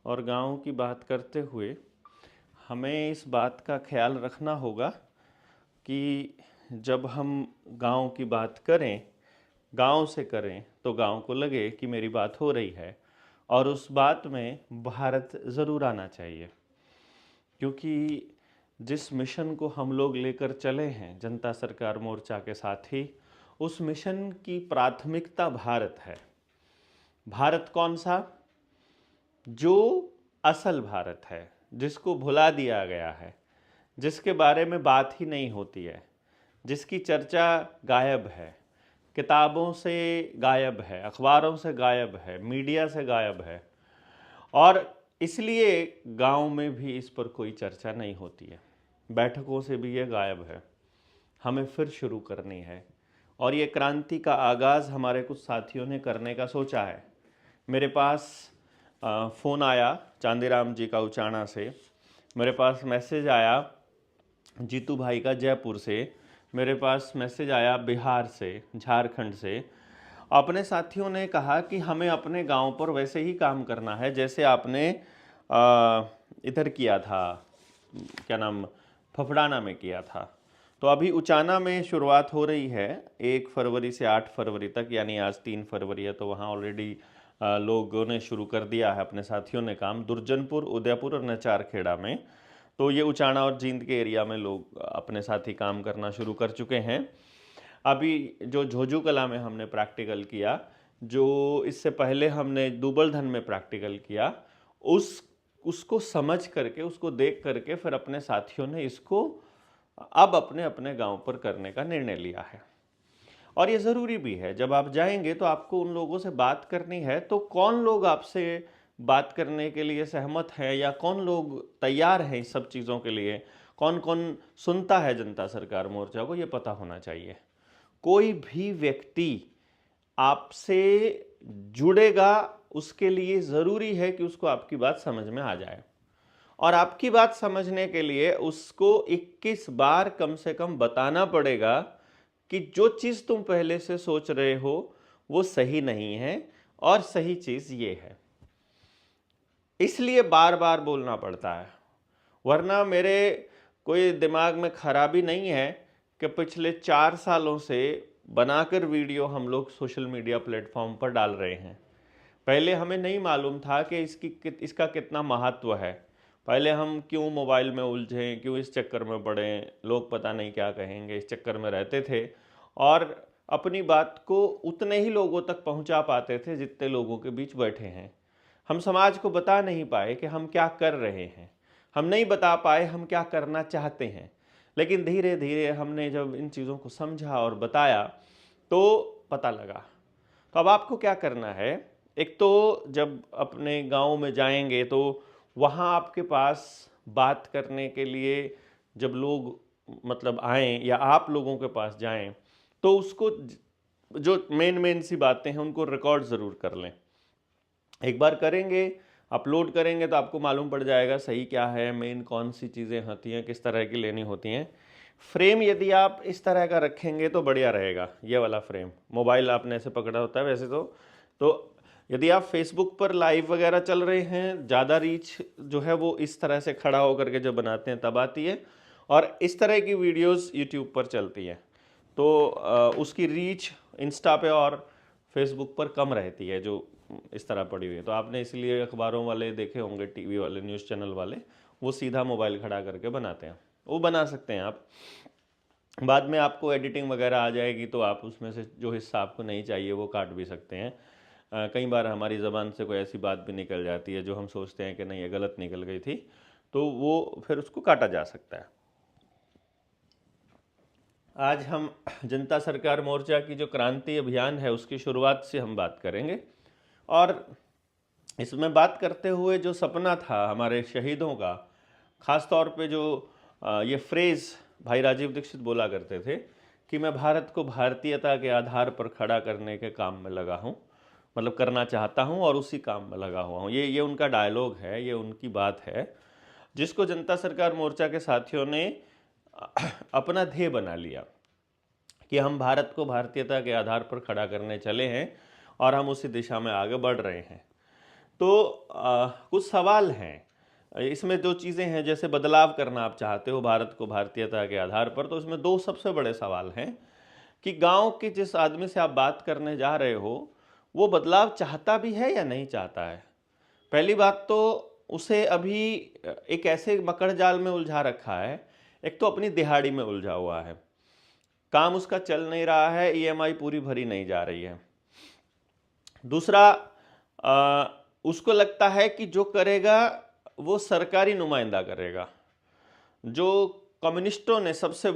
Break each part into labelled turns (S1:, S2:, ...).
S1: और गाँव की बात करते हुए हमें इस बात का ख्याल रखना होगा कि जब हम गाँव की बात करें, गाँव से करें, तो गाँव को लगे कि मेरी बात हो रही है और उस बात में भारत ज़रूर आना चाहिए। क्योंकि जिस मिशन को हम लोग लेकर चले हैं जनता सरकार मोर्चा के साथ ही, उस मिशन की प्राथमिकता भारत है। भारत कौन सा? जो असल भारत है, जिसको भुला दिया गया है, जिसके बारे में बात ही नहीं होती है, जिसकी चर्चा गायब है, किताबों से गायब है, अखबारों से गायब है, मीडिया से गायब है। और इसलिए गांव में भी इस पर कोई चर्चा नहीं होती है, बैठकों से भी ये गायब है। हमें फिर शुरू करनी है और ये क्रांति का आगाज़ हमारे कुछ साथियों ने करने का सोचा है। मेरे पास फ़ोन आया चांदीराम जी का उचाना से, मेरे पास मैसेज आया जीतू भाई का जयपुर से, मेरे पास मैसेज आया बिहार से, झारखंड से। अपने साथियों ने कहा कि हमें अपने गांव पर वैसे ही काम करना है जैसे आपने इधर किया था, क्या नाम, फफड़ाना में किया था। तो अभी उचाना में शुरुआत हो रही है 1 फरवरी से 8 फरवरी तक, यानी आज 3 फरवरी है, तो वहाँ ऑलरेडी लोगों ने शुरू कर दिया है, अपने साथियों ने काम, दुर्जनपुर, उदयपुर और नचारखेड़ा में। तो ये उचाना और जींद के एरिया में लोग अपने साथी काम करना शुरू कर चुके हैं। अभी जो झोजू कला में हमने प्रैक्टिकल किया, जो इससे पहले हमने दुबलधन में प्रैक्टिकल किया, उसको समझ करके, उसको देख करके फिर अपने साथियों ने इसको अब अपने अपने गांव पर करने का निर्णय लिया है। और ये ज़रूरी भी है। जब आप जाएंगे तो आपको उन लोगों से बात करनी है, तो कौन लोग आपसे बात करने के लिए सहमत है या कौन लोग तैयार हैं इस सब चीज़ों के लिए, कौन कौन सुनता है जनता सरकार मोर्चा को, ये पता होना चाहिए। कोई भी व्यक्ति आपसे जुड़ेगा, उसके लिए ज़रूरी है कि उसको आपकी बात समझ में आ जाए। और आपकी बात समझने के लिए उसको 21 बार कम से कम बताना पड़ेगा कि जो चीज़ तुम पहले से सोच रहे हो वो सही नहीं है और सही चीज़ ये है। इसलिए बार बार बोलना पड़ता है, वरना मेरे कोई दिमाग में खराबी नहीं है कि पिछले 4 सालों से बनाकर वीडियो हम लोग सोशल मीडिया प्लेटफॉर्म पर डाल रहे हैं। पहले हमें नहीं मालूम था कि इसका कितना महत्व है। पहले हम क्यों मोबाइल में उलझें, क्यों इस चक्कर में पड़ें, लोग पता नहीं क्या कहेंगे, इस चक्कर में रहते थे और अपनी बात को उतने ही लोगों तक पहुंचा पाते थे जितने लोगों के बीच बैठे हैं। हम समाज को बता नहीं पाए कि हम क्या कर रहे हैं, हम नहीं बता पाए हम क्या करना चाहते हैं। लेकिन धीरे धीरे हमने जब इन चीज़ों को समझा और बताया तो पता लगा। तो अब आपको क्या करना है, एक तो जब अपने गांव में जाएंगे तो वहाँ आपके पास बात करने के लिए जब लोग मतलब आएँ या आप लोगों के पास जाएं, तो उसको जो मेन सी बातें हैं उनको रिकॉर्ड ज़रूर कर लें। एक बार करेंगे, अपलोड करेंगे तो आपको मालूम पड़ जाएगा सही क्या है, मेन कौन सी चीज़ें होती हैं, किस तरह की लेनी होती हैं। फ्रेम यदि आप इस तरह का रखेंगे तो बढ़िया रहेगा। ये वाला फ्रेम, मोबाइल आपने ऐसे पकड़ा होता है वैसे तो यदि आप फेसबुक पर लाइव वगैरह चल रहे हैं, ज़्यादा रीच जो है वो इस तरह से खड़ा होकर के जब बनाते हैं तब आती है, और इस तरह की वीडियोस यूट्यूब पर चलती हैं तो उसकी रीच इंस्टा पे और फेसबुक पर कम रहती है जो इस तरह पड़ी हुई है। तो आपने इसलिए अखबारों वाले देखे होंगे, टीवी वाले, न्यूज़ चैनल वाले, वो सीधा मोबाइल खड़ा करके बनाते हैं। वो बना सकते हैं आप, बाद में आपको एडिटिंग वगैरह आ जाएगी तो आप उसमें से जो हिस्सा आपको नहीं चाहिए वो काट भी सकते हैं। कई बार हमारी ज़बान से कोई ऐसी बात भी निकल जाती है जो हम सोचते हैं कि नहीं ये गलत निकल गई थी, तो वो फिर उसको काटा जा सकता है। आज हम जनता सरकार मोर्चा की जो क्रांति अभियान है उसकी शुरुआत से हम बात करेंगे, और इसमें बात करते हुए जो सपना था हमारे शहीदों का, ख़ास तौर पे जो ये फ्रेज़ भाई राजीव दीक्षित बोला करते थे कि मैं भारत को भारतीयता के आधार पर खड़ा करने के काम में लगा हूँ, मतलब करना चाहता हूँ और उसी काम में लगा हुआ हूँ। ये उनका डायलॉग है, ये उनकी बात है जिसको जनता सरकार मोर्चा के साथियों ने अपना ध्येय बना लिया कि हम भारत को भारतीयता के आधार पर खड़ा करने चले हैं और हम उसी दिशा में आगे बढ़ रहे हैं। तो कुछ सवाल हैं इसमें, दो चीज़ें हैं। जैसे बदलाव करना आप चाहते हो भारत को भारतीयता के आधार पर, तो इसमें दो सबसे बड़े सवाल हैं कि गांव के जिस आदमी से आप बात करने जा रहे हो वो बदलाव चाहता भी है या नहीं चाहता है। पहली बात तो उसे अभी एक ऐसे मकड़ जाल में उलझा रखा है, एक तो अपनी दिहाड़ी में उलझा हुआ है, काम उसका चल नहीं रहा है, ईएमआई पूरी भरी नहीं जा रही है। दूसरा, उसको लगता है कि जो करेगा वो सरकारी नुमाइंदा करेगा। जो कम्युनिस्टों ने सबसे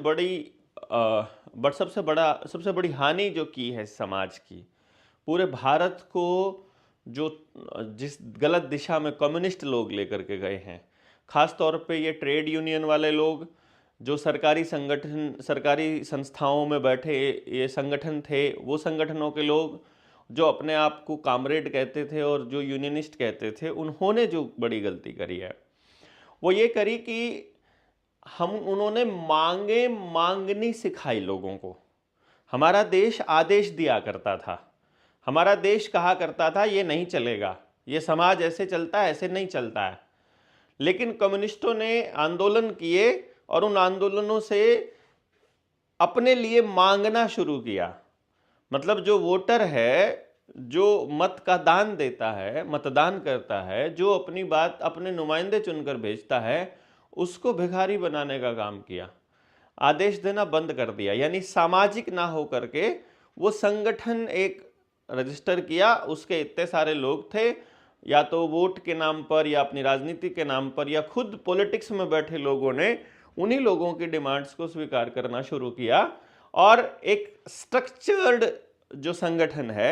S1: बड़ी हानि जो की है समाज की, पूरे भारत को जो जिस गलत दिशा में कम्युनिस्ट लोग लेकर के गए हैं, खास तौर पे ये ट्रेड यूनियन वाले लोग, जो सरकारी संगठन सरकारी संस्थाओं में बैठे ये संगठन थे, वो संगठनों के लोग जो अपने आप को कामरेड कहते थे और जो यूनियनिस्ट कहते थे, उन्होंने जो बड़ी गलती करी है वो ये करी कि उन्होंने मांगनी सिखाई लोगों को। हमारा देश आदेश दिया करता था, हमारा देश कहा करता था ये नहीं चलेगा, ये समाज ऐसे चलता है, ऐसे नहीं चलता है। लेकिन कम्युनिस्टों ने आंदोलन किए और उन आंदोलनों से अपने लिए मांगना शुरू किया। मतलब जो वोटर है, जो मत का दान देता है, मतदान करता है, जो अपनी बात अपने नुमाइंदे चुनकर भेजता है, उसको भिखारी बनाने का काम किया। आदेश देना बंद कर दिया, यानी सामाजिक ना हो करके वो संगठन एक रजिस्टर किया, उसके इतने सारे लोग थे, या तो वोट के नाम पर या अपनी राजनीति के नाम पर या खुद पॉलिटिक्स में बैठे लोगों ने उन्हीं लोगों की डिमांड्स को स्वीकार करना शुरू किया और एक स्ट्रक्चर्ड जो संगठन है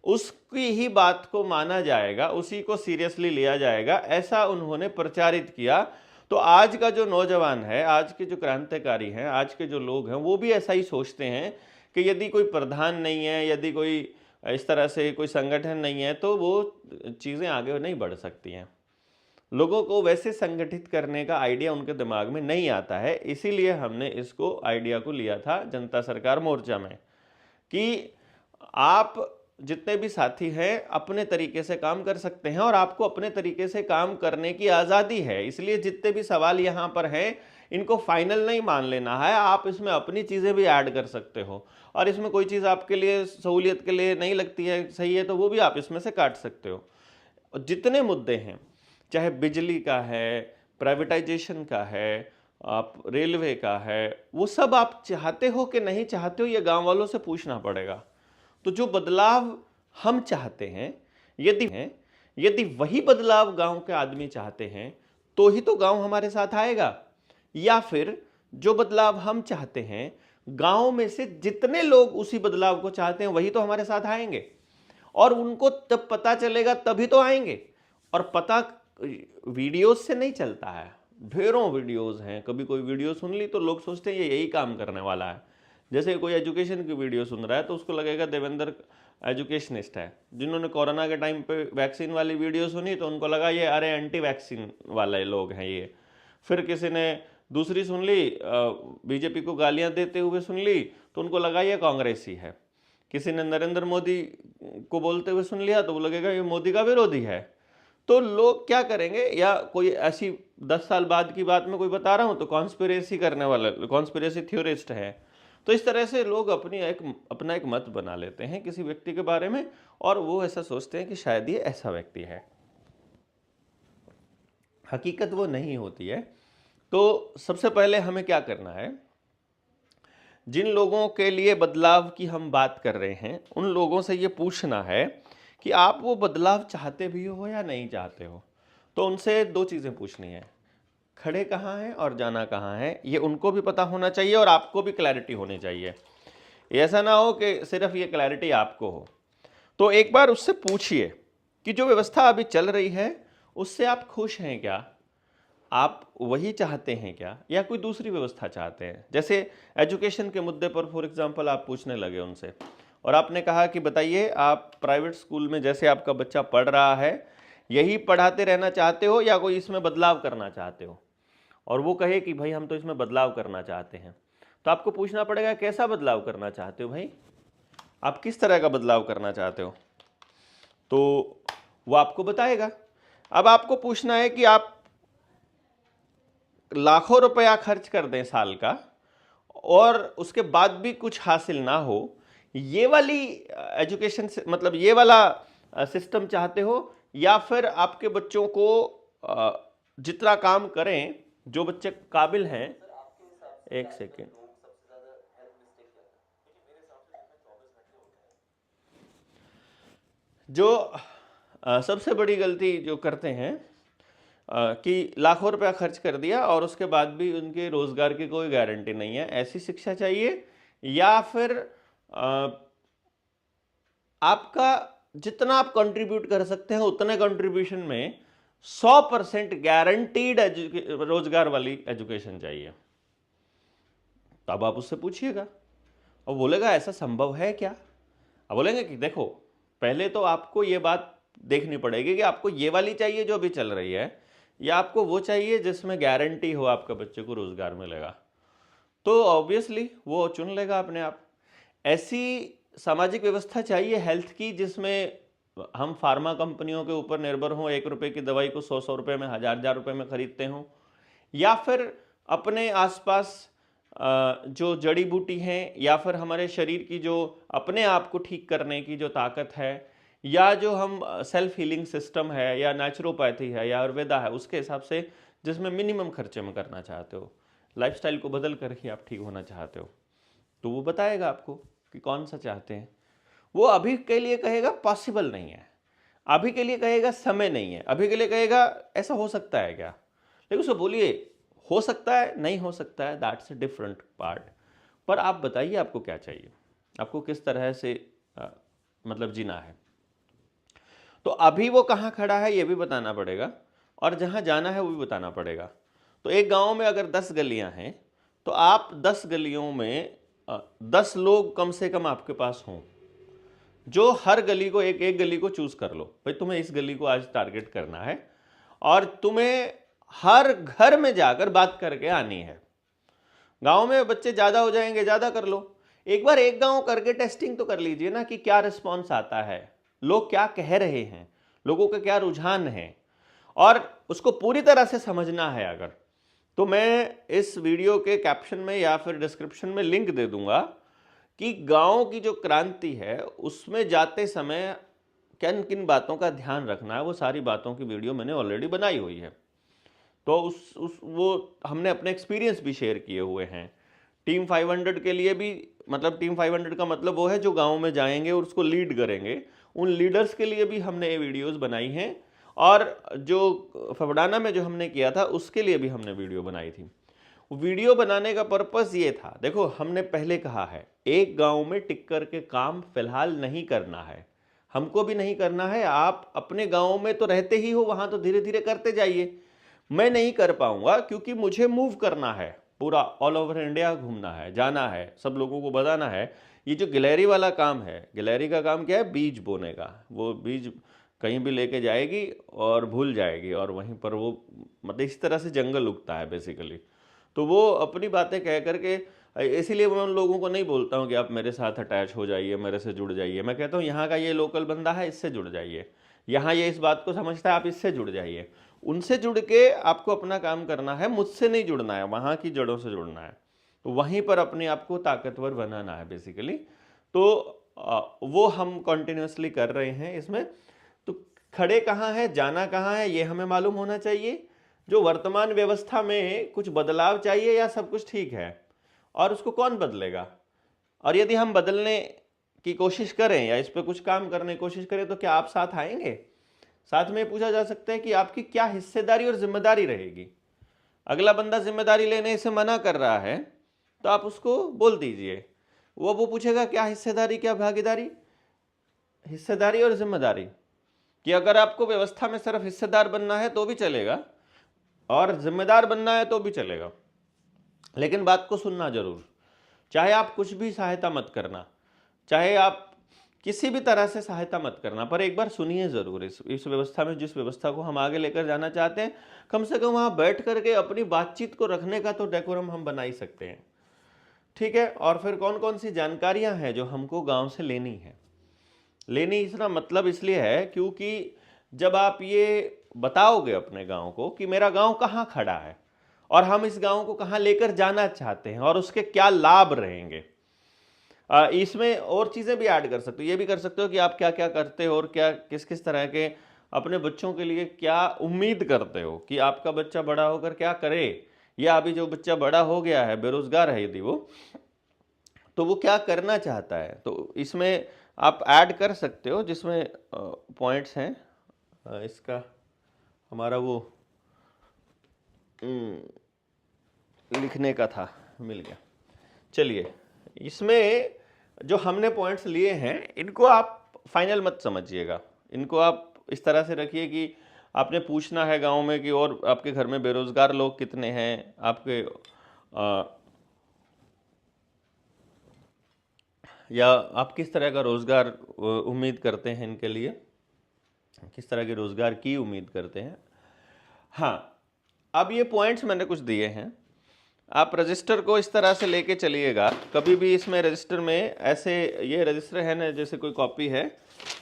S1: उसकी ही बात को माना जाएगा, उसी को सीरियसली लिया जाएगा, ऐसा उन्होंने प्रचारित किया। तो आज का जो नौजवान है, आज के जो क्रांतिकारी हैं, आज के जो लोग हैं, वो भी ऐसा ही सोचते हैं कि यदि कोई प्रधान नहीं है, यदि कोई इस तरह से कोई संगठन नहीं है तो वो चीज़ें आगे नहीं बढ़ सकती हैं। लोगों को वैसे संगठित करने का आइडिया उनके दिमाग में नहीं आता है। इसीलिए हमने इसको आइडिया को लिया था जनता सरकार मोर्चा में कि आप जितने भी साथी हैं अपने तरीके से काम कर सकते हैं और आपको अपने तरीके से काम करने की आज़ादी है। इसलिए जितने भी सवाल यहाँ पर हैं इनको फाइनल नहीं मान लेना है, आप इसमें अपनी चीज़ें भी ऐड कर सकते हो और इसमें कोई चीज़ आपके लिए सहूलियत के लिए नहीं लगती है सही है तो वो भी आप इसमें से काट सकते हो। जितने मुद्दे हैं, चाहे बिजली का है, प्राइवेटाइजेशन का है, आप रेलवे का है, वो सब आप चाहते हो कि नहीं चाहते हो, ये गांव वालों से पूछना पड़ेगा। तो जो बदलाव हम चाहते हैं, यदि वही बदलाव गांव के आदमी चाहते हैं तो ही तो गांव हमारे साथ आएगा, या फिर जो बदलाव हम चाहते हैं गांव में से जितने लोग उसी बदलाव को चाहते हैं वही तो हमारे साथ आएंगे और उनको तब पता चलेगा तभी तो आएंगे। और पता वीडियोस से नहीं चलता है, ढेरों वीडियोस हैं। कभी कोई वीडियो सुन ली तो लोग सोचते हैं ये यही काम करने वाला है। जैसे कोई एजुकेशन की वीडियो सुन रहा है तो उसको लगेगा देवेंद्र एजुकेशनिस्ट है। जिन्होंने कोरोना के टाइम पे वैक्सीन वाली वीडियो सुनी तो उनको लगा ये अरे एंटी वैक्सीन वाले लोग हैं ये। फिर किसी ने दूसरी सुन ली, बीजेपी को गालियां देते हुए सुन ली तो उनको लगा ये कांग्रेसी है। किसी ने नरेंद्र मोदी को बोलते हुए सुन लिया तो वो लगेगा ये मोदी का विरोधी है। तो लोग क्या करेंगे, या कोई ऐसी 10 साल बाद की बात में कोई बता रहा हूँ तो कॉन्स्पिरेसी करने वाला, कॉन्स्पिरेसी थ्योरिस्ट है। तो इस तरह से लोग अपना एक मत बना लेते हैं किसी व्यक्ति के बारे में और वो ऐसा सोचते हैं कि शायद ये ऐसा व्यक्ति है। हकीकत वो नहीं होती है। तो सबसे पहले हमें क्या करना है, जिन लोगों के लिए बदलाव की हम बात कर रहे हैं उन लोगों से ये पूछना है कि आप वो बदलाव चाहते भी हो या नहीं चाहते हो। तो उनसे दो चीज़ें पूछनी है, खड़े कहाँ हैं और जाना कहाँ है, ये उनको भी पता होना चाहिए और आपको भी क्लैरिटी होनी चाहिए। ऐसा ना हो कि सिर्फ ये क्लैरिटी आपको हो। तो एक बार उससे पूछिए कि जो व्यवस्था अभी चल रही है उससे आप खुश हैं क्या, आप वही चाहते हैं क्या, या कोई दूसरी व्यवस्था चाहते हैं। जैसे एजुकेशन के मुद्दे पर फॉर एग्जांपल आप पूछने लगे उनसे और आपने कहा कि बताइए आप प्राइवेट स्कूल में जैसे आपका बच्चा पढ़ रहा है यही पढ़ाते रहना चाहते हो या कोई इसमें बदलाव करना चाहते हो, और वो कहे कि भाई हम तो इसमें बदलाव करना चाहते हैं। तो आपको पूछना पड़ेगा कैसा बदलाव करना चाहते हो भाई, आप किस तरह का बदलाव करना चाहते हो, तो वो आपको बताएगा। अब आपको पूछना है कि आप लाखों रुपया खर्च कर दें साल का और उसके बाद भी कुछ हासिल ना हो, ये वाली एजुकेशन से मतलब ये वाला सिस्टम चाहते हो, या फिर आपके बच्चों को जितना काम करें जो बच्चे काबिल हैं। एक सेकेंड, जो सबसे बड़ी गलती जो करते हैं कि लाखों रुपया खर्च कर दिया और उसके बाद भी उनके रोजगार की कोई गारंटी नहीं है, ऐसी शिक्षा चाहिए। या फिर आपका जितना आप कंट्रीब्यूट कर सकते हैं उतने कंट्रीब्यूशन में 100% गारंटीड रोजगार वाली एजुकेशन चाहिए। तो अब आप उससे पूछिएगा, और बोलेगा ऐसा संभव है क्या। अब बोलेंगे कि देखो, पहले तो आपको ये बात देखनी पड़ेगी कि आपको ये वाली चाहिए जो अभी चल रही है, या आपको वो चाहिए जिसमें गारंटी हो आपके बच्चे को रोजगार मिलेगा। तो ऑब्वियसली वो चुन लेगा अपने आप। ऐसी सामाजिक व्यवस्था चाहिए हेल्थ की जिसमें हम फार्मा कंपनियों के ऊपर निर्भर हों, 1 रुपए की दवाई को 100 रुपए में, 1000 रुपए में खरीदते हों, या फिर अपने आसपास जो जड़ी बूटी हैं, या फिर हमारे शरीर की जो अपने आप को ठीक करने की जो ताकत है, या जो हम सेल्फ हीलिंग सिस्टम है, या नेचुरोपैथी है, या आयुर्वेदा है, उसके हिसाब से जिसमें मिनिमम खर्चे में करना चाहते हो, लाइफस्टाइल को बदल कर ही आप ठीक होना चाहते हो, तो वो बताएगा आपको कि कौन सा चाहते हैं। वो अभी के लिए कहेगा पॉसिबल नहीं है, अभी के लिए कहेगा समय नहीं है, अभी के लिए कहेगा ऐसा हो सकता है क्या, लेकिन उसको बोलिए हो सकता है, नहीं हो सकता है, दैट्स अ डिफरेंट पार्ट। पर आप बताइए आपको क्या चाहिए, आपको किस तरह से मतलब जीना है। तो अभी वो कहाँ खड़ा है ये भी बताना पड़ेगा, और जहाँ जाना है वो भी बताना पड़ेगा। तो एक गांव में अगर 10 गलियां हैं, तो आप 10 गलियों में 10 लोग कम से कम आपके पास हों, जो हर गली को एक एक गली को चूज कर लो, भाई तुम्हें इस गली को आज टारगेट करना है, और तुम्हें हर घर में जाकर बात करके आनी है। गांव में बच्चे ज्यादा हो जाएंगे, ज्यादा कर लो, एक बार एक गांव करके टेस्टिंग तो कर लीजिए ना कि क्या रिस्पॉन्स आता है, लोग क्या कह रहे हैं, लोगों का क्या रुझान है, और उसको पूरी तरह से समझना है। अगर तो मैं इस वीडियो के कैप्शन में या फिर डिस्क्रिप्शन में लिंक दे दूंगा कि गांव की जो क्रांति है उसमें जाते समय किन किन बातों का ध्यान रखना है, वो सारी बातों की वीडियो मैंने ऑलरेडी बनाई हुई है। तो वो हमने अपने एक्सपीरियंस भी शेयर किए हुए हैं। टीम 500 के लिए भी, मतलब टीम 500 का मतलब वो है जो गांव में जाएंगे और उसको लीड करेंगे, उन लीडर्स के लिए भी हमने ये वीडियोस बनाई हैं, और जो फवडाना में जो हमने किया था उसके लिए भी हमने वीडियो बनाई थी। वीडियो बनाने का पर्पस ये था, देखो हमने पहले कहा है एक गांव में टिक कर के काम फिलहाल नहीं करना है, हमको भी नहीं करना है। आप अपने गांव में तो रहते ही हो, वहां तो धीरे धीरे करते जाइए। मैं नहीं कर पाऊंगा क्योंकि मुझे मूव करना है, पूरा ऑल ओवर इंडिया घूमना है, जाना है, सब लोगों को बताना है। ये जो गिलहरी वाला काम है, गिलहरी का काम क्या है, बीज बोने का। वो बीज कहीं भी लेके जाएगी और भूल जाएगी, और वहीं पर वो मतलब इस तरह से जंगल उगता है बेसिकली। तो वो अपनी बातें कह करके, इसीलिए मैं उन लोगों को नहीं बोलता हूँ कि आप मेरे साथ अटैच हो जाइए, मेरे से जुड़ जाइए। मैं कहता हूँ यहाँ का ये लोकल बंदा है, इससे जुड़ जाइए, यहाँ ये इस बात को समझता है, आप इससे जुड़ जाइए। उनसे जुड़ के आपको अपना काम करना है, मुझसे नहीं जुड़ना है, वहाँ की जड़ों से जुड़ना है। तो वहीं पर अपने आप को ताकतवर बनाना है बेसिकली। तो वो हम कंटिन्यूसली कर रहे हैं इसमें। तो खड़े कहाँ हैं, जाना कहाँ है, ये हमें मालूम होना चाहिए। जो वर्तमान व्यवस्था में कुछ बदलाव चाहिए या सब कुछ ठीक है, और उसको कौन बदलेगा, और यदि हम बदलने की कोशिश करें या इस पर कुछ काम करने की कोशिश करें तो क्या आप साथ आएंगे। साथ में पूछा जा सकता है कि आपकी क्या हिस्सेदारी और जिम्मेदारी रहेगी। अगला बंदा जिम्मेदारी लेने से मना कर रहा है तो आप उसको बोल दीजिए, वो पूछेगा क्या हिस्सेदारी, क्या भागीदारी। हिस्सेदारी और जिम्मेदारी कि अगर आपको व्यवस्था में सिर्फ हिस्सेदार बनना है तो भी चलेगा, और जिम्मेदार बनना है तो भी चलेगा, लेकिन बात को सुनना जरूर। चाहे आप कुछ भी सहायता मत करना, चाहे आप किसी भी तरह से सहायता मत करना, पर एक बार सुनिए जरूर। इस व्यवस्था में, जिस व्यवस्था को हम आगे लेकर जाना चाहते हैं, कम से कम वहां बैठ करके अपनी बातचीत को रखने का तो डेकोरम हम बना ही सकते हैं, ठीक है। और फिर कौन कौन सी जानकारियां हैं जो हमको गांव से लेनी है। लेनी इसका मतलब इसलिए है क्योंकि जब आप ये बताओगे अपने गांव को कि मेरा गांव कहाँ खड़ा है और हम इस गांव को कहाँ लेकर जाना चाहते हैं और उसके क्या लाभ रहेंगे। इसमें और चीज़ें भी ऐड कर सकते हो, ये भी कर सकते हो कि आप क्या क्या करते हो और क्या किस किस तरह के अपने बच्चों के लिए क्या उम्मीद करते हो कि आपका बच्चा बड़ा होकर क्या करे, या अभी जो बच्चा बड़ा हो गया है बेरोजगार है यदि वो, तो वो क्या करना चाहता है। तो इसमें आप ऐड कर सकते हो, जिसमें पॉइंट्स हैं। इसका हमारा वो लिखने का था, मिल गया। चलिए, इसमें जो हमने पॉइंट्स लिए हैं इनको आप फाइनल मत समझिएगा, इनको आप इस तरह से रखिए कि आपने पूछना है गांव में कि और आपके घर में बेरोजगार लोग कितने हैं, आपके या आप किस तरह का रोजगार उम्मीद करते हैं, इनके लिए किस तरह के रोजगार की उम्मीद करते हैं। हाँ, अब ये पॉइंट्स मैंने कुछ दिए हैं, आप रजिस्टर को इस तरह से लेके चलिएगा। कभी भी इसमें रजिस्टर में ऐसे, ये रजिस्टर है ना जैसे कोई कॉपी है,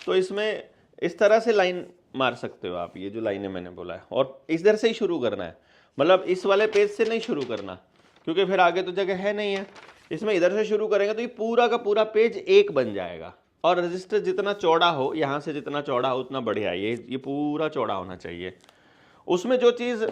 S1: तो इसमें इस तरह से लाइन मार सकते हो आप, ये जो लाइनें मैंने बोला है, और इधर से ही शुरू करना है, मतलब इस वाले पेज से नहीं शुरू करना, क्योंकि फिर आगे तो जगह है नहीं है। इसमें इधर से शुरू करेंगे तो ये पूरा का पूरा पेज एक बन जाएगा। और रजिस्टर जितना चौड़ा हो, यहाँ से जितना चौड़ा हो उतना बढ़िया है, ये पूरा चौड़ा होना चाहिए। उसमें जो चीज़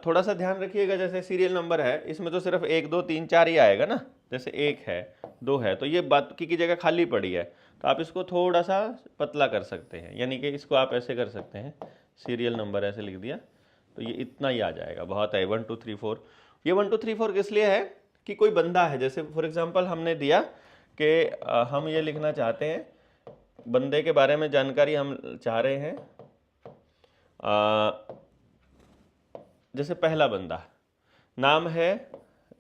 S1: थोड़ा सा ध्यान रखिएगा, जैसे सीरियल नंबर है, इसमें तो सिर्फ 1 2 3 4 ही आएगा ना, जैसे 1 है 2 है, तो ये बाकी की जगह खाली पड़ी है, तो आप इसको थोड़ा सा पतला कर सकते हैं, यानी कि इसको आप ऐसे कर सकते हैं, सीरियल नंबर ऐसे लिख दिया तो ये इतना ही आ जाएगा, बहुत है। 1 2 3 4, ये 1 2 3 4 किस लिए है कि कोई बंदा है, जैसे फॉर एग्जाम्पल हमने दिया कि हम ये लिखना चाहते हैं, बंदे के बारे में जानकारी हम चाह रहे हैं, जैसे पहला बंदा नाम है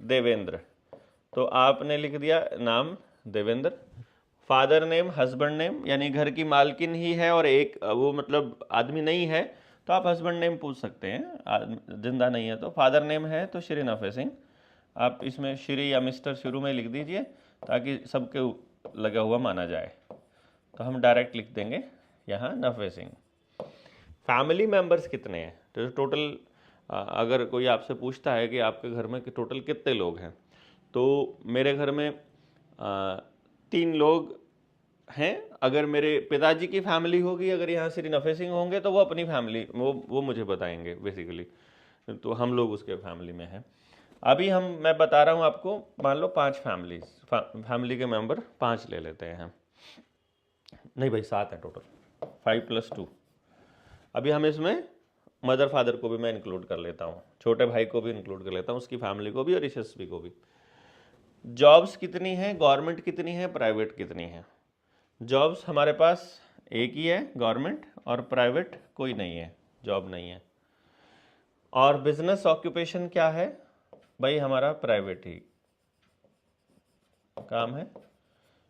S1: देवेंद्र, तो आपने लिख दिया नाम Devendra. Father name, husband name, यानी घर की मालकिन ही है और एक वो मतलब आदमी नहीं है, तो आप हस्बैंड नेम पूछ सकते हैं, जिंदा नहीं है तो। फादर नेम है तो श्री नफे सिंह, आप इसमें श्री या मिस्टर शुरू में लिख दीजिए ताकि सबके लगा हुआ माना जाए, तो हम डायरेक्ट लिख देंगे यहाँ नफे सिंह। फैमिली मेंबर्स कितने हैं, तो टोटल अगर कोई आपसे पूछता है कि आपके घर में टोटल कितने लोग हैं, तो मेरे घर में 3 लोग हैं। अगर मेरे पिताजी की फैमिली होगी, अगर यहाँ श्री नफे सिंह होंगे, तो वो अपनी फैमिली वो मुझे बताएंगे बेसिकली, तो हम लोग उसके फैमिली में हैं। अभी मैं बता रहा हूँ आपको, मान लो 5 फैमिली के मेंबर 5 ले लेते हैं, नहीं भाई 7 है टोटल, 5 + 2। अभी हम इसमें मदर फादर को भी मैं इंक्लूड कर लेता हूँ, छोटे भाई को भी इंक्लूड कर लेता हूँ, उसकी फैमिली को भी और यशस्वी को भी। जॉब्स कितनी हैं, गवर्नमेंट कितनी है, प्राइवेट कितनी है। जॉब्स हमारे पास एक ही है गवर्नमेंट, और प्राइवेट कोई नहीं है, जॉब नहीं है। और बिजनेस ऑक्यूपेशन क्या है भाई, हमारा प्राइवेट ही काम है,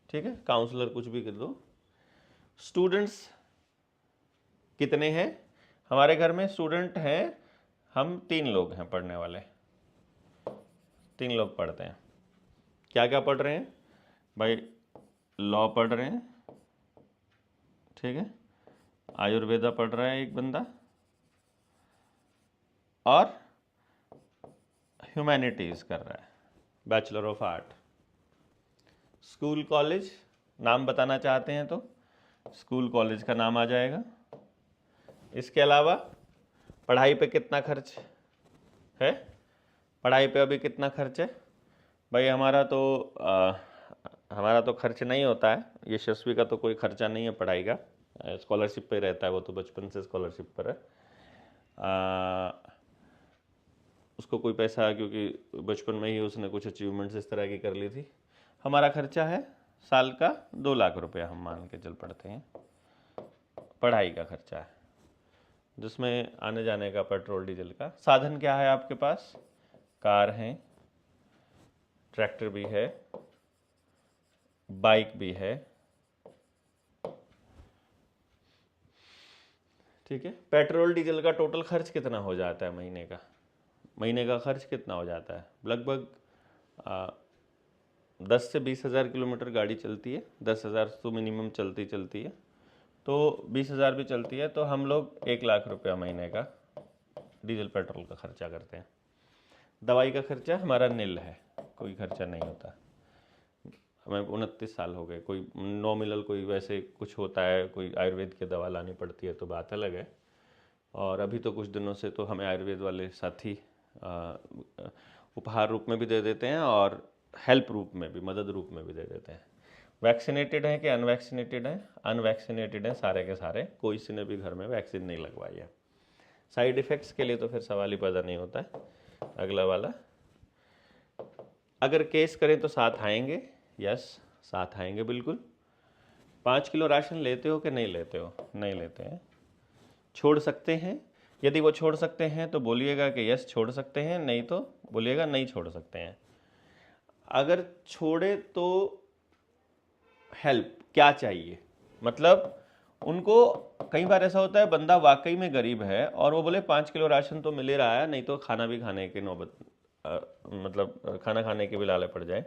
S1: ठीक है, काउंसलर कुछ भी कर दो। स्टूडेंट्स कितने हैं, हमारे घर में स्टूडेंट हैं, हम 3 लोग हैं पढ़ने वाले, 3 लोग पढ़ते हैं। क्या क्या पढ़ रहे हैं भाई, लॉ पढ़ रहे हैं, ठीक है, आयुर्वेदा पढ़ रहा है एक बंदा, और ह्यूमैनिटीज़ कर रहा है, bachelor of art. School college नाम बताना चाहते हैं तो स्कूल कॉलेज का नाम आ जाएगा। इसके अलावा पढ़ाई पे कितना खर्च है, पढ़ाई पे अभी कितना खर्च है भाई, हमारा तो खर्च नहीं होता है, यशस्वी का तो कोई खर्चा नहीं है पढ़ाई का, स्कॉलरशिप पे रहता है, वो तो बचपन से स्कॉलरशिप पर है, उसको कोई पैसा, क्योंकि बचपन में ही उसने कुछ अचीवमेंट्स इस तरह की कर ली थी। हमारा खर्चा है साल का 2 लाख रुपया, हम मान के चल पड़ते हैं, पढ़ाई का खर्चा है, जिसमें आने जाने का, पेट्रोल डीजल का। साधन क्या है आपके पास, कार है, ट्रैक्टर भी है, बाइक भी है, ठीक है। पेट्रोल डीजल का टोटल खर्च कितना हो जाता है महीने का, महीने का खर्च कितना हो जाता है, लगभग 10 से 20 हज़ार किलोमीटर गाड़ी चलती है, 10 हज़ार तो मिनिमम चलती है, तो 20,000 भी चलती है, तो हम लोग 1 लाख रुपया महीने का डीजल पेट्रोल का खर्चा करते हैं। दवाई का खर्चा हमारा नील है, कोई खर्चा नहीं होता। हमें 29 साल हो गए, कोई नॉमिनल कोई वैसे कुछ होता है, कोई आयुर्वेद की दवा लानी पड़ती है तो बात अलग है। और अभी तो कुछ दिनों से तो हमें आयुर्वेद वाले साथी उपहार रूप में भी दे देते हैं और हेल्प रूप में भी, मदद रूप में भी दे देते हैं। वैक्सीनेटेड हैं कि अनवैक्सीनेटेड हैं? अनवैक्सीनेटेड हैं सारे के सारे, कोई सी ने भी घर में वैक्सीन नहीं लगवाई है। साइड इफ़ेक्ट्स के लिए तो फिर सवाल ही पैदा नहीं होता है। अगला वाला, अगर केस करें तो साथ आएंगे? यस, साथ आएंगे बिल्कुल। 5 किलो राशन लेते हो कि नहीं लेते हो? नहीं लेते हैं। छोड़ सकते हैं? यदि वो छोड़ सकते हैं तो बोलिएगा कि यस छोड़ सकते हैं, नहीं तो बोलिएगा नहीं छोड़ सकते हैं। अगर छोड़े तो हेल्प क्या चाहिए? मतलब उनको कई बार ऐसा होता है बंदा वाकई में गरीब है और वो बोले 5 किलो राशन तो मिल ही रहा है, नहीं तो खाना भी खाने की नौबत मतलब खाना खाने के भी लाले पड़ जाए।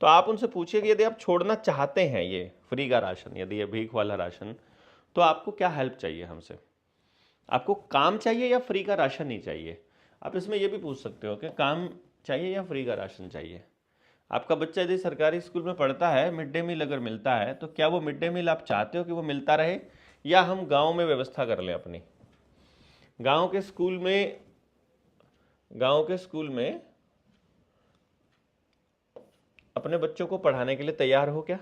S1: तो आप उनसे पूछिए कि यदि आप छोड़ना चाहते हैं ये फ्री का राशन, यदि ये भीख वाला राशन, तो आपको क्या हेल्प चाहिए हमसे? आपको काम चाहिए या फ्री का राशन ही चाहिए? आप इसमें ये भी पूछ सकते हो कि काम चाहिए या फ्री का राशन चाहिए। आपका बच्चा यदि सरकारी स्कूल में पढ़ता है, मिड डे मील अगर मिलता है, तो क्या वो मिड डे मील आप चाहते हो कि वो मिलता रहे, या हम गांव में व्यवस्था कर लें अपनी? गांव के स्कूल में अपने बच्चों को पढ़ाने के लिए तैयार हो क्या?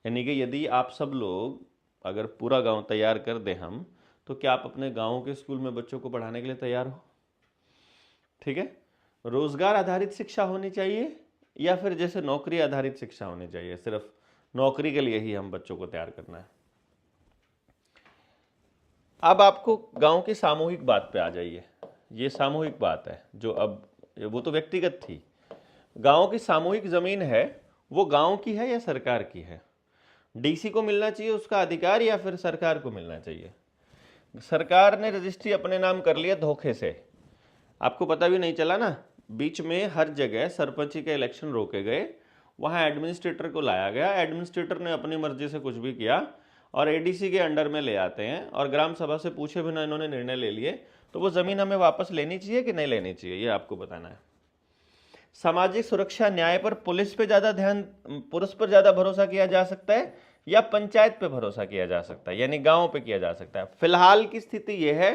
S1: यानी कि यदि आप सब लोग, अगर पूरा गांव तैयार कर दें हम, तो क्या आप अपने गांव के स्कूल में बच्चों को पढ़ाने के लिए तैयार हो? ठीक है। रोजगार आधारित शिक्षा होनी चाहिए या फिर जैसे नौकरी आधारित शिक्षा होनी चाहिए, सिर्फ नौकरी के लिए ही हम बच्चों को तैयार करना है? अब आपको गांव की सामूहिक बात पे आ जाइए। ये सामूहिक बात है जो अब, वो तो व्यक्तिगत थी। गांव की सामूहिक जमीन है, वो गांव की है या सरकार की है? डीसी को मिलना चाहिए उसका अधिकार या फिर सरकार को मिलना चाहिए? सरकार ने रजिस्ट्री अपने नाम कर लिया धोखे से, आपको पता भी नहीं चला ना। बीच में हर जगह सरपंची के इलेक्शन रोके गए, वहाँ एडमिनिस्ट्रेटर को लाया गया, एडमिनिस्ट्रेटर ने अपनी मर्जी से कुछ भी किया और एडीसी के अंडर में ले आते हैं और ग्राम सभा से पूछे बिना इन्होंने निर्णय ले लिए। तो वो ज़मीन हमें वापस लेनी चाहिए कि नहीं लेनी चाहिए, ये आपको बताना है। सामाजिक सुरक्षा न्याय पर पुलिस पर ज़्यादा भरोसा किया जा सकता है या पंचायत पे भरोसा किया जा सकता है, यानी गाँव पे किया जा सकता है? फिलहाल की स्थिति यह है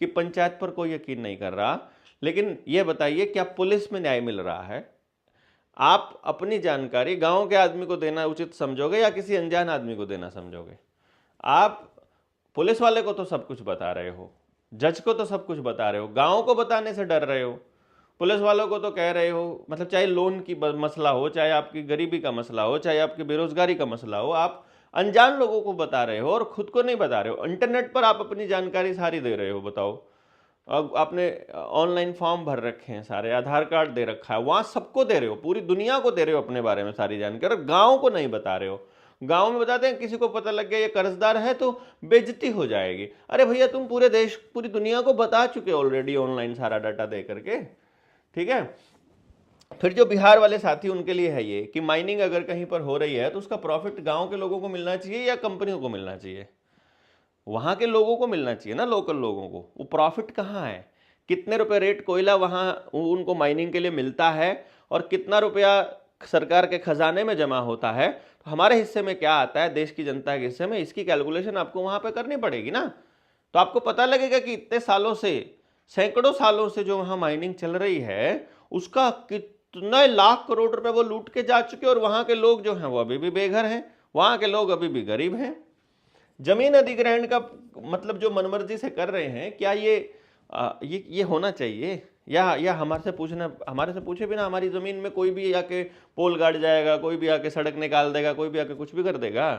S1: कि पंचायत पर कोई यकीन नहीं कर रहा, लेकिन यह बताइए क्या पुलिस में न्याय मिल रहा है? आप अपनी जानकारी गांव के आदमी को देना उचित समझोगे या किसी अनजान आदमी को देना समझोगे? आप पुलिस वाले को तो सब कुछ बता रहे हो, जज को तो सब कुछ बता रहे हो, गांव को बताने से डर रहे हो। पुलिस वालों को तो कह रहे हो, मतलब चाहे लोन की मसला हो, चाहे आपकी गरीबी का मसला हो, चाहे आपकी बेरोजगारी का मसला हो, आप अनजान लोगों को बता रहे हो और खुद को नहीं बता रहे हो। इंटरनेट पर आप अपनी जानकारी सारी दे रहे हो। बताओ, अब आपने ऑनलाइन फॉर्म भर रखे हैं, सारे आधार कार्ड दे रखा है, वहाँ सबको दे रहे हो, पूरी दुनिया को दे रहे हो अपने बारे में सारी जानकारी, और गाँव को नहीं बता रहे हो। गांव में बताते हैं किसी को पता लग गया ये कर्जदार है तो बेइज्जती हो जाएगी। अरे भैया, तुम पूरे देश पूरी दुनिया को बता चुके ऑलरेडी ऑनलाइन सारा डाटा दे करके। ठीक है। फिर जो बिहार वाले साथी, उनके लिए है ये कि माइनिंग अगर कहीं पर हो रही है तो उसका प्रॉफिट गांव के लोगों को मिलना चाहिए या कंपनियों को मिलना चाहिए? वहां के लोगों को मिलना चाहिए ना, लोकल लोगों को। वो प्रॉफिट कहाँ है? कितने रुपए रेट कोयला वहां उनको माइनिंग के लिए मिलता है और कितना रुपया सरकार के खजाने में जमा होता है, तो हमारे हिस्से में क्या आता है, देश की जनता के हिस्से में, इसकी कैलकुलेशन आपको वहां पे करनी पड़ेगी ना। तो आपको पता लगेगा कि इतने सालों से, सैकड़ों सालों से जो वहां माइनिंग चल रही है, उसका कितने लाख करोड़ रुपए वो लूट के जा चुके, और वहां के लोग जो हैं वो अभी भी बेघर हैं, वहां के लोग अभी भी गरीब हैं। जमीन अधिग्रहण का मतलब जो मनमर्जी से कर रहे हैं, क्या ये होना चाहिए? या हमारे से पूछे बिना हमारी जमीन में कोई भी आके पोल गाड़ जाएगा, कोई भी आके सड़क निकाल देगा, कोई भी आके कुछ भी कर देगा?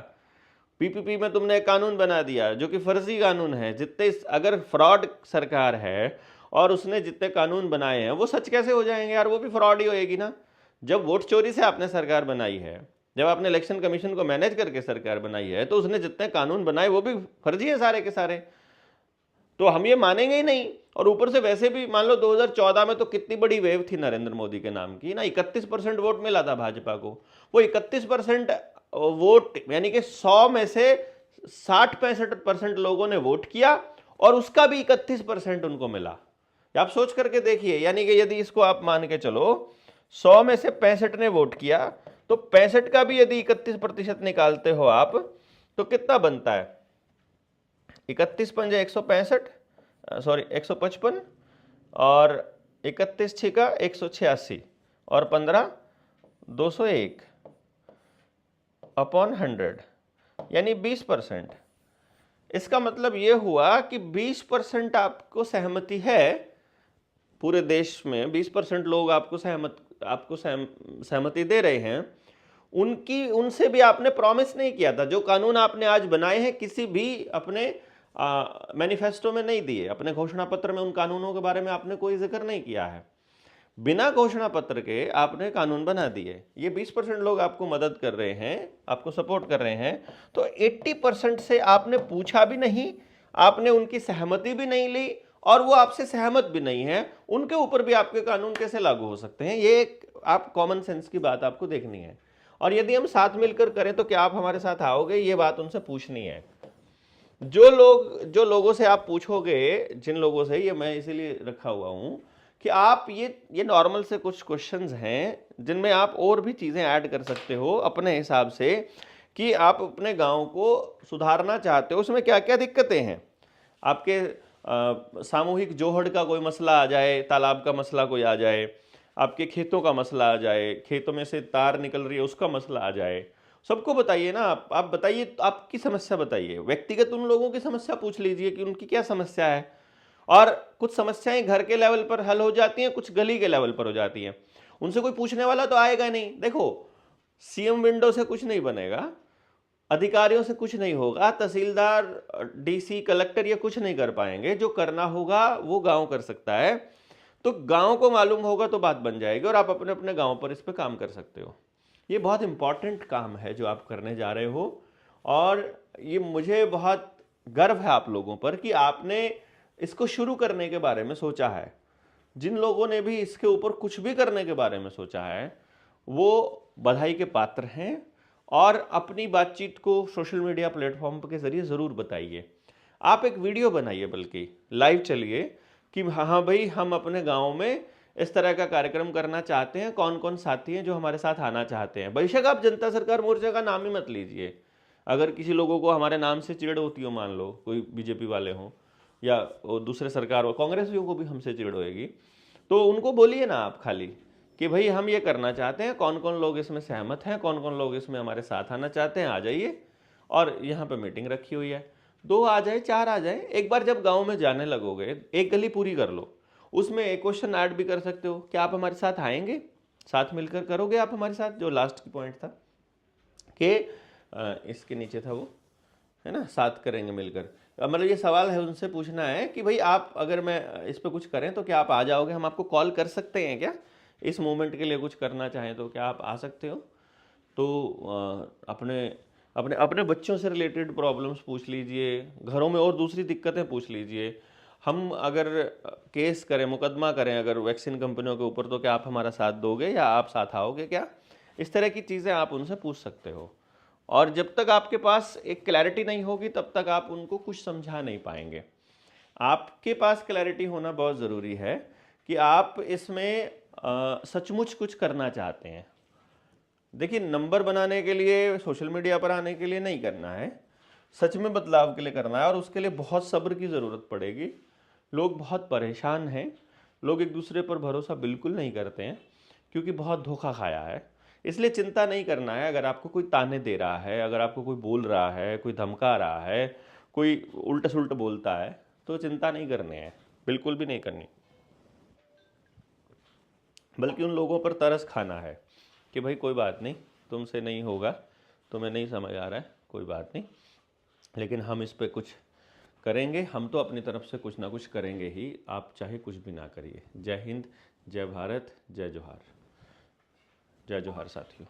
S1: पीपीपी में तुमने एक कानून बना दिया जो कि फर्जी कानून है। जितने, अगर फ्रॉड सरकार है और उसने जितने कानून बनाए हैं वो सच कैसे हो जाएंगे यार? वो भी फ्रॉड ही होएगी ना। जब वोट चोरी से आपने सरकार बनाई है, जब आपने इलेक्शन कमीशन को मैनेज करके सरकार बनाई है, तो उसने जितने कानून बनाए वो भी फर्जी है सारे के सारे। तो हम ये मानेंगे ही नहीं। और ऊपर से वैसे भी मान लो 2014 में तो कितनी बड़ी वेव थी नरेंद्र मोदी के नाम की ना, 31% वोट मिला था भाजपा को। वो 31% वोट यानी कि 100 में से 60-65% लोगों ने वोट किया और उसका भी 31% उनको मिला। आप सोच करके देखिए, यानी कि यदि इसको आप मान के चलो 100 में से 65 ने वोट किया, तो 65 का भी यदि 31% निकालते हो आप, तो कितना बनता है? 31 पंजे 165, सॉरी 155, और 31 छिका 186, और 15 201 अपॉन 100, यानी 20%। इसका मतलब यह हुआ कि 20% आपको सहमति है, पूरे देश में 20% लोग आपको सहमति दे रहे हैं। उनसे भी आपने प्रॉमिस नहीं किया था। जो कानून आपने आज बनाए हैं किसी भी अपने मैनिफेस्टो में नहीं दिए, अपने घोषणा पत्र में उन कानूनों के बारे में आपने कोई जिक्र नहीं किया है। बिना घोषणा पत्र के आपने कानून बना दिए। ये 20% लोग आपको मदद कर रहे हैं, आपको सपोर्ट कर रहे हैं, तो 80% से आपने पूछा भी नहीं, आपने उनकी सहमति भी नहीं ली, और वो आपसे सहमत भी नहीं है, उनके ऊपर भी आपके कानून कैसे लागू हो सकते हैं? ये एक आप कॉमन सेंस की बात आपको देखनी है। और यदि हम साथ मिलकर करें तो क्या आप हमारे साथ आओगे? ये बात उनसे पूछनी है। जो लोगों से आप पूछोगे, जिन लोगों से, ये मैं इसीलिए रखा हुआ हूं कि आप ये नॉर्मल से कुछ क्वेश्चंस हैं जिनमें आप और भी चीजें ऐड कर सकते हो अपने हिसाब से, कि आप अपने गांव को सुधारना चाहते हो, उसमें क्या क्या दिक्कतें हैं। आपके सामूहिक जोहड़ का कोई मसला आ जाए, तालाब का मसला कोई आ जाए, आपके खेतों का मसला आ जाए, खेतों में से तार निकल रही है उसका मसला आ जाए, सबको बताइए ना। आप बताइए, आपकी समस्या बताइए, व्यक्तिगत उन लोगों की समस्या पूछ लीजिए कि उनकी क्या समस्या है। और कुछ समस्याएं घर के लेवल पर हल हो जाती हैं, कुछ गली के लेवल पर हो जाती हैं। उनसे कोई पूछने वाला तो आएगा नहीं। देखो, सीएम विंडो से कुछ नहीं बनेगा, अधिकारियों से कुछ नहीं होगा, तहसीलदार, डीसी, कलेक्टर ये कुछ नहीं कर पाएंगे। जो करना होगा वो गांव कर सकता है। तो गांव को मालूम होगा तो बात बन जाएगी, और आप अपने अपने गांव पर इस पर काम कर सकते हो। ये बहुत इंपॉर्टेंट काम है जो आप करने जा रहे हो, और ये मुझे बहुत गर्व है आप लोगों पर कि आपने इसको शुरू करने के बारे में सोचा है। जिन लोगों ने भी इसके ऊपर कुछ भी करने के बारे में सोचा है वो बधाई के पात्र हैं, और अपनी बातचीत को सोशल मीडिया प्लेटफॉर्म के जरिए ज़रूर बताइए। आप एक वीडियो बनाइए, बल्कि लाइव चलिए कि हाँ भाई, हम अपने गांव में इस तरह का कार्यक्रम करना चाहते हैं, कौन कौन साथी हैं जो हमारे साथ आना चाहते हैं। बेशक आप जनता सरकार मोर्चा का नाम ही मत लीजिए। अगर किसी लोगों को हमारे नाम से चिढ़ होती हो, मान लो कोई बीजेपी वाले हों या दूसरे सरकार, कांग्रेसियों को भी हमसे चिढ़ होएगी, तो उनको बोलिए ना आप खाली कि भाई हम ये करना चाहते हैं, कौन कौन लोग इसमें सहमत हैं, कौन कौन लोग इसमें हमारे साथ आना चाहते हैं, आ जाइए। और यहाँ पे मीटिंग रखी हुई है, 2 आ जाए, 4 आ जाए। एक बार जब गांव में जाने लगोगे, एक गली पूरी कर लो, उसमें एक क्वेश्चन ऐड भी कर सकते हो, क्या आप हमारे साथ आएंगे, साथ मिलकर करोगे आप हमारे साथ? जो लास्ट की पॉइंट था कि इसके नीचे था वो, है ना, साथ करेंगे मिलकर। मतलब ये सवाल है, उनसे पूछना है कि भाई आप, अगर मैं इस पर कुछ करें तो क्या आप आ जाओगे? हम आपको कॉल कर सकते हैं क्या? इस मूवमेंट के लिए कुछ करना चाहें तो क्या आप आ सकते हो? तो अपने अपने अपने बच्चों से रिलेटेड प्रॉब्लम्स पूछ लीजिए, घरों में और दूसरी दिक्कतें पूछ लीजिए। हम अगर केस करें, मुकदमा करें अगर वैक्सीन कंपनियों के ऊपर, तो क्या आप हमारा साथ दोगे या आप साथ आओगे क्या? इस तरह की चीज़ें आप उनसे पूछ सकते हो। और जब तक आपके पास एक क्लैरिटी नहीं होगी तब तक आप उनको कुछ समझा नहीं पाएंगे। आपके पास क्लैरिटी होना बहुत ज़रूरी है कि आप इसमें सचमुच कुछ करना चाहते हैं। देखिए, नंबर बनाने के लिए, सोशल मीडिया पर आने के लिए नहीं करना है, सच में बदलाव के लिए करना है। और उसके लिए बहुत सब्र की ज़रूरत पड़ेगी। लोग बहुत परेशान हैं, लोग एक दूसरे पर भरोसा बिल्कुल नहीं करते हैं क्योंकि बहुत धोखा खाया है। इसलिए चिंता नहीं करना है। अगर आपको कोई ताने दे रहा है, अगर आपको कोई बोल रहा है, कोई धमका रहा है, कोई उल्टा सुल्ट बोलता है, तो चिंता नहीं करनी है, बिल्कुल भी नहीं करनी। बल्कि उन लोगों पर तरस खाना है कि भाई कोई बात नहीं, तुमसे नहीं होगा, तुम्हें नहीं समझ आ रहा है, कोई बात नहीं, लेकिन हम इस पे कुछ करेंगे। हम तो अपनी तरफ से कुछ ना कुछ करेंगे ही, आप चाहे कुछ भी ना करिए। जय हिंद, जय भारत, जय जोहार। जय जोहार साथियों।